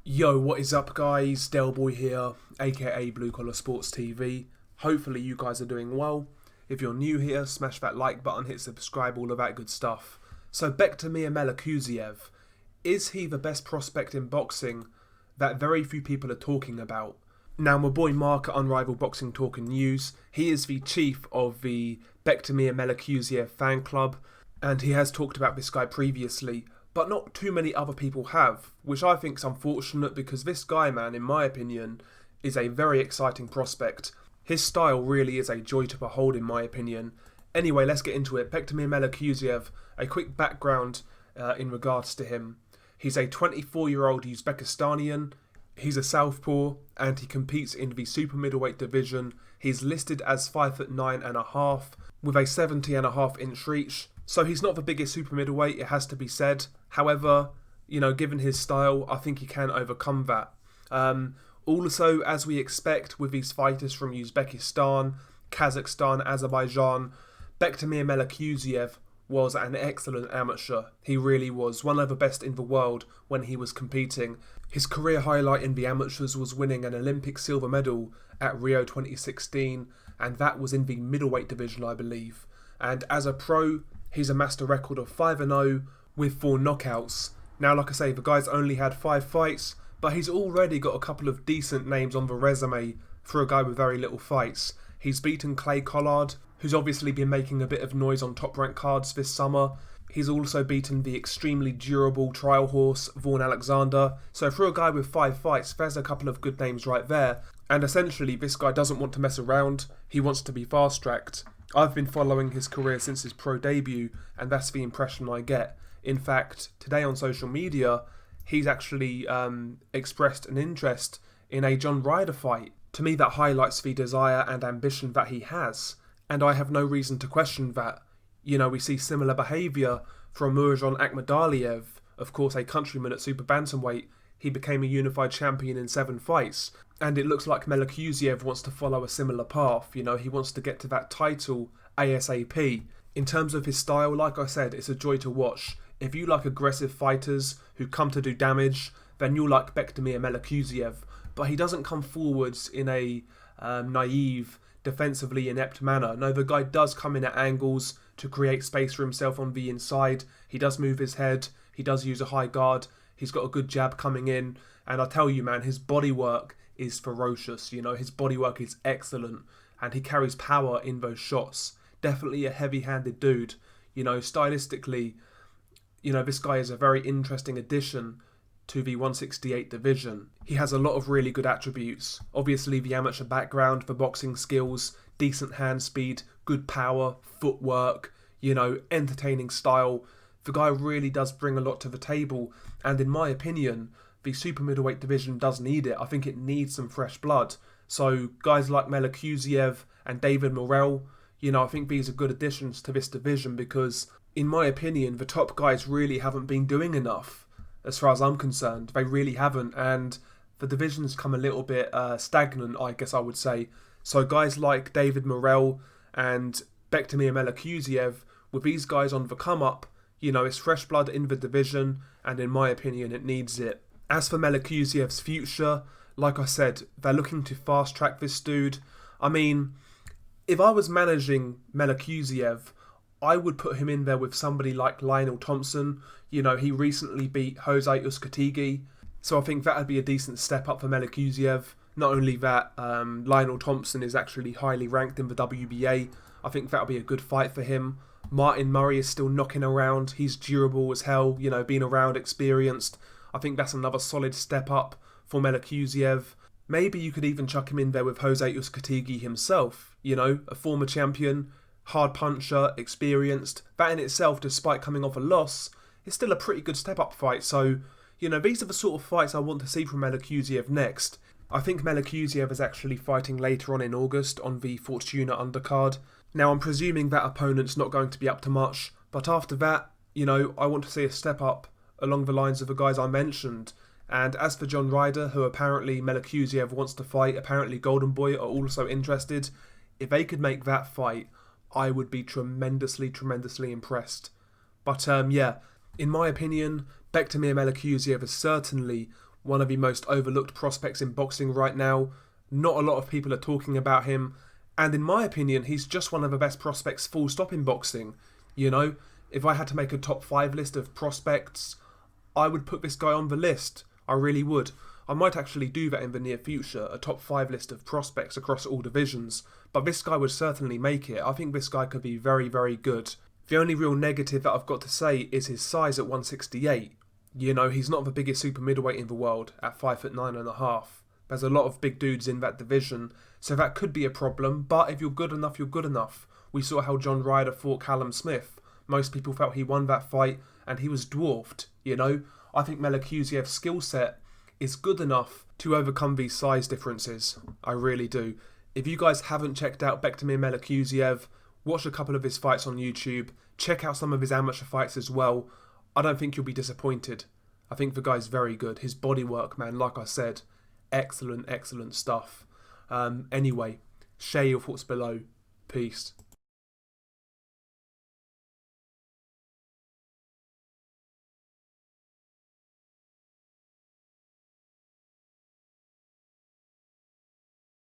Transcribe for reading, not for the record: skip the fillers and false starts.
Yo, what is up guys? Delboy here, aka Blue Collar Sports TV. Hopefully you guys are doing well. If you're new here, smash that like button, hit subscribe, all of that good stuff. So Bektemir Melikuziev, is he the best prospect in boxing that very few people are talking about? Now my boy Mark at Unrivaled Boxing Talk and News, he is the chief of the Bektemir Melikuziev fan club, and he has talked about this guy previously, but not too many other people have, which I think is unfortunate because this guy, man, in my opinion, is a very exciting prospect. His style really is a joy to behold, in my opinion. Anyway, let's get into it. Bektemir Melikuziev, a quick background in regards to him. He's a 24-year-old Uzbekistanian. He's a southpaw, and he competes in the super middleweight division. He's listed as 5'9.5", with a 70.5-inch reach. So he's not the biggest super middleweight, it has to be said. However, given his style, I think he can overcome that. Also, as we expect with these fighters from Uzbekistan, Kazakhstan, Azerbaijan, Bektemir Melikuziev was an excellent amateur. He really was one of the best in the world when he was competing. His career highlight in the amateurs was winning an Olympic silver medal at Rio 2016, and that was in the middleweight division, I believe. And as a pro, he's amassed a record of 5-0 with 4 knockouts. Now, like I say, the guy's only had 5 fights, but he's already got a couple of decent names on the resume for a guy with very little fights. He's beaten Clay Collard, who's obviously been making a bit of noise on top-ranked cards this summer. He's also beaten the extremely durable trial horse, Vaughan Alexander. So for a guy with 5 fights, there's a couple of good names right there. And essentially, this guy doesn't want to mess around. He wants to be fast-tracked. I've been following his career since his pro debut, and that's the impression I get. In fact, today on social media, he's actually expressed an interest in a John Ryder fight. To me, that highlights the desire and ambition that he has, and I have no reason to question that. We see similar behaviour from Murodjon Akhmadaliev, of course a countryman at super bantamweight. He became a unified champion in 7 fights, and it looks like Melikuziev wants to follow a similar path. He wants to get to that title ASAP. In terms of his style, like I said, it's a joy to watch. If you like aggressive fighters who come to do damage, then you'll like Bektemir Melikuziev. But he doesn't come forwards in a naive, defensively inept manner. No, the guy does come in at angles to create space for himself on the inside. He does move his head. He does use a high guard. He's got a good jab coming in. And I tell you, man, his bodywork is ferocious. His bodywork is excellent. And he carries power in those shots. Definitely a heavy-handed dude. Stylistically, this guy is a very interesting addition to the 168 division. He has a lot of really good attributes. Obviously the amateur background, the boxing skills, decent hand speed, good power, footwork, entertaining style. The guy really does bring a lot to the table, and in my opinion, the super middleweight division does need it. I think it needs some fresh blood. So guys like Melikuziev and David Morrell, I think these are good additions to this division because, in my opinion, the top guys really haven't been doing enough. As far as I'm concerned, they really haven't, and the division's come a little bit stagnant, I guess I would say. So guys like David Morrell and Bektemir Melikuziev, with these guys on the come-up, it's fresh blood in the division, and in my opinion, it needs it. As for Melikuziev's future, like I said, they're looking to fast-track this dude. I mean, if I was managing Melikuziev, I would put him in there with somebody like Lionel Thompson. He recently beat Jose Uzcategui, so I think that would be a decent step up for Melikuziev. Not only that, Lionel Thompson is actually highly ranked in the WBA. I think that would be a good fight for him. Martin Murray is still knocking around. He's durable as hell, been around, experienced. I think that's another solid step up for Melikuziev. Maybe you could even chuck him in there with Jose Uzcategui himself. A former champion, hard puncher, experienced. That in itself, despite coming off a loss, is still a pretty good step-up fight. So, these are the sort of fights I want to see from Melikuziev next. I think Melikuziev is actually fighting later on in August on the Fortuna undercard. Now, I'm presuming that opponent's not going to be up to much, but after that, I want to see a step up along the lines of the guys I mentioned. And as for John Ryder, who apparently Melikuziev wants to fight, apparently Golden Boy are also interested, if they could make that fight, I would be tremendously impressed. But in my opinion, Bektemir Melikuziev is certainly one of the most overlooked prospects in boxing right now. Not a lot of people are talking about him, and in my opinion, he's just one of the best prospects full stop in boxing. You know, if I had to make a top 5 list of prospects, I would put this guy on the list. I really would. I might actually do that in the near future, a top 5 list of prospects across all divisions, but this guy would certainly make it. I think this guy could be very, very good. The only real negative that I've got to say is his size at 168. You know, he's not the biggest super middleweight in the world at 5'9.5". There's a lot of big dudes in that division, so that could be a problem, but if you're good enough, you're good enough. We saw how John Ryder fought Callum Smith. Most people felt he won that fight, and he was dwarfed, you know? I think Melikuziev's skill set is good enough to overcome these size differences. I really do. If you guys haven't checked out Bektemir Melikuziev, watch a couple of his fights on YouTube. Check out some of his amateur fights as well. I don't think you'll be disappointed. I think the guy's very good. His bodywork, man, like I said, excellent, excellent stuff. Anyway, share your thoughts below. Peace.